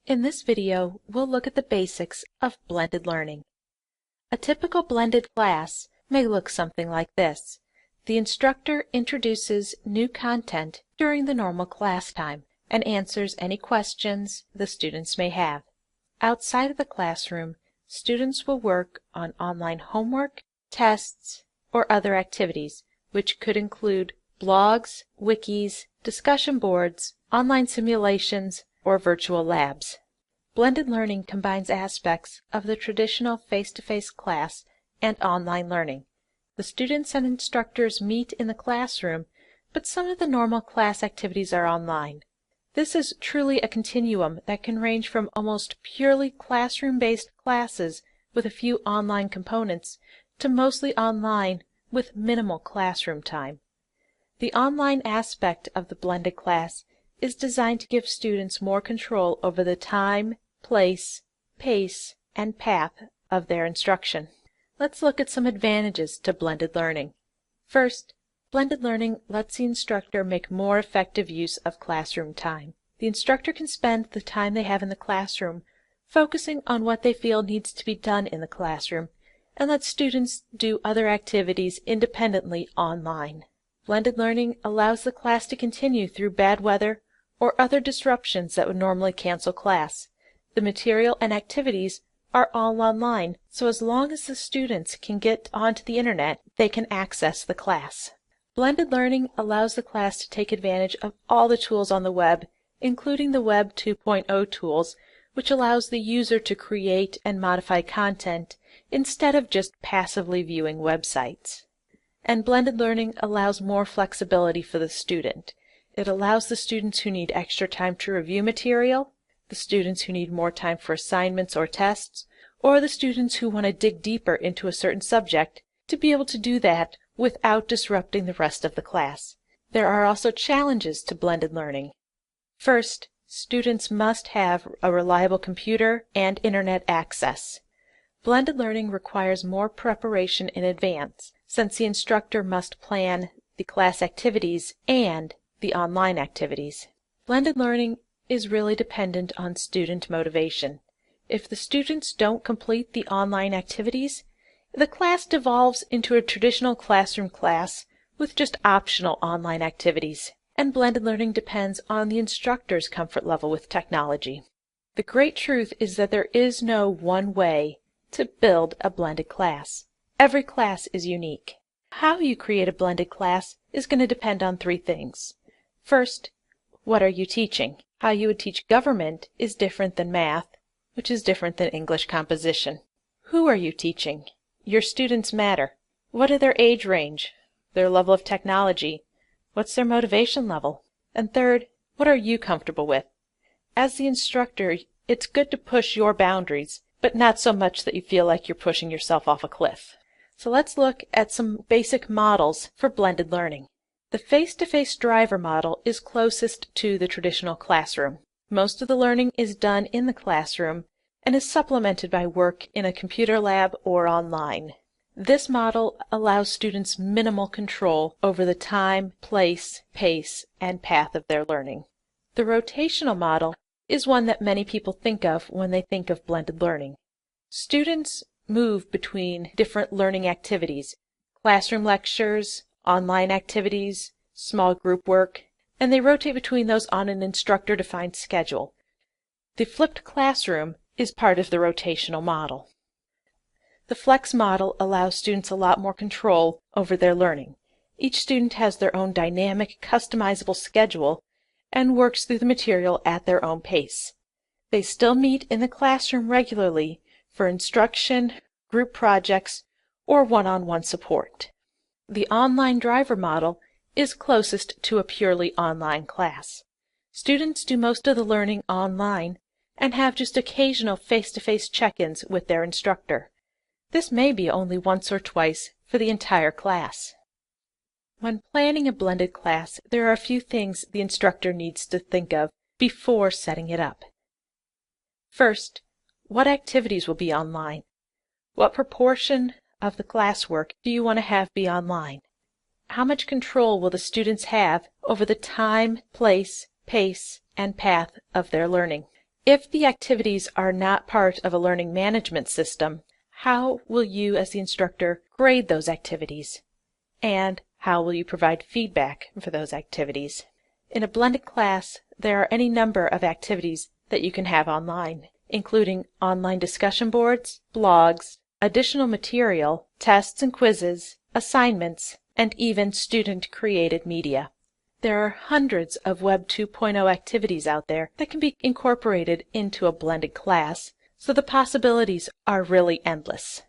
In this video, we'll look at the basics of blended learning. A typical blended class may look something like this. The instructor introduces new content during the normal class time and answers any questions the students may have. Outside of the classroom, students will work on online homework, tests, or other activities, which could include blogs, wikis, discussion boards, online simulations, or virtual labs. Blended learning combines aspects of the traditional face-to-face class and online learning. The students and instructors meet in the classroom, but some of the normal class activities are online. This is truly a continuum that can range from almost purely classroom-based classes with a few online components to mostly online with minimal classroom time. The online aspect of the blended class is designed to give students more control over the time, place, pace, and path of their instruction. Let's look at some advantages to blended learning. First, blended learning lets the instructor make more effective use of classroom time. The instructor can spend the time they have in the classroom focusing on what they feel needs to be done in the classroom and let students do other activities independently online. Blended learning allows the class to continue through bad weather or other disruptions that would normally cancel class. The material and activities are all online, so as long as the students can get onto the internet, they can access the class. Blended learning allows the class to take advantage of all the tools on the web, including the Web 2.0 tools, which allows the user to create and modify content instead of just passively viewing websites. And blended learning allows more flexibility for the student. It allows the students who need extra time to review material, the students who need more time for assignments or tests, or the students who want to dig deeper into a certain subject to be able to do that without disrupting the rest of the class. There are also challenges to blended learning. First, students must have a reliable computer and internet access. Blended learning requires more preparation in advance, since the instructor must plan the class activities and the online activities. Blended learning is really dependent on student motivation. If the students don't complete the online activities, the class devolves into a traditional classroom class with just optional online activities, and blended learning depends on the instructor's comfort level with technology. The great truth is that there is no one way to build a blended class. Every class is unique. How you create a blended class is going to depend on three things. First, what are you teaching? How you would teach government is different than math, which is different than English composition. Who are you teaching? Your students matter. What are their age range? Their level of technology? What's their motivation level? And third, what are you comfortable with? As the instructor, it's good to push your boundaries, but not so much that you feel like you're pushing yourself off a cliff. So let's look at some basic models for blended learning. The face-to-face driver model is closest to the traditional classroom. Most of the learning is done in the classroom and is supplemented by work in a computer lab or online. This model allows students minimal control over the time, place, pace, and path of their learning. The rotational model is one that many people think of when they think of blended learning. Students move between different learning activities, classroom lectures, online activities, small group work, and they rotate between those on an instructor-defined schedule. The flipped classroom is part of the rotational model. The flex model allows students a lot more control over their learning. Each student has their own dynamic, customizable schedule and works through the material at their own pace. They still meet in the classroom regularly for instruction, group projects, or one-on-one support. The online driver model is closest to a purely online class. Students do most of the learning online and have just occasional face-to-face check-ins with their instructor. This may be only once or twice for the entire class. When planning a blended class, there are a few things the instructor needs to think of before setting it up. First, what activities will be online? What proportion of the classwork do you want to have be online? How much control will the students have over the time, place, pace, and path of their learning? If the activities are not part of a learning management system, how will you as the instructor grade those activities? And how will you provide feedback for those activities? In a blended class, there are any number of activities that you can have online, including online discussion boards, blogs, additional material, tests and quizzes, assignments, and even student-created media. There are hundreds of Web 2.0 activities out there that can be incorporated into a blended class, so the possibilities are really endless.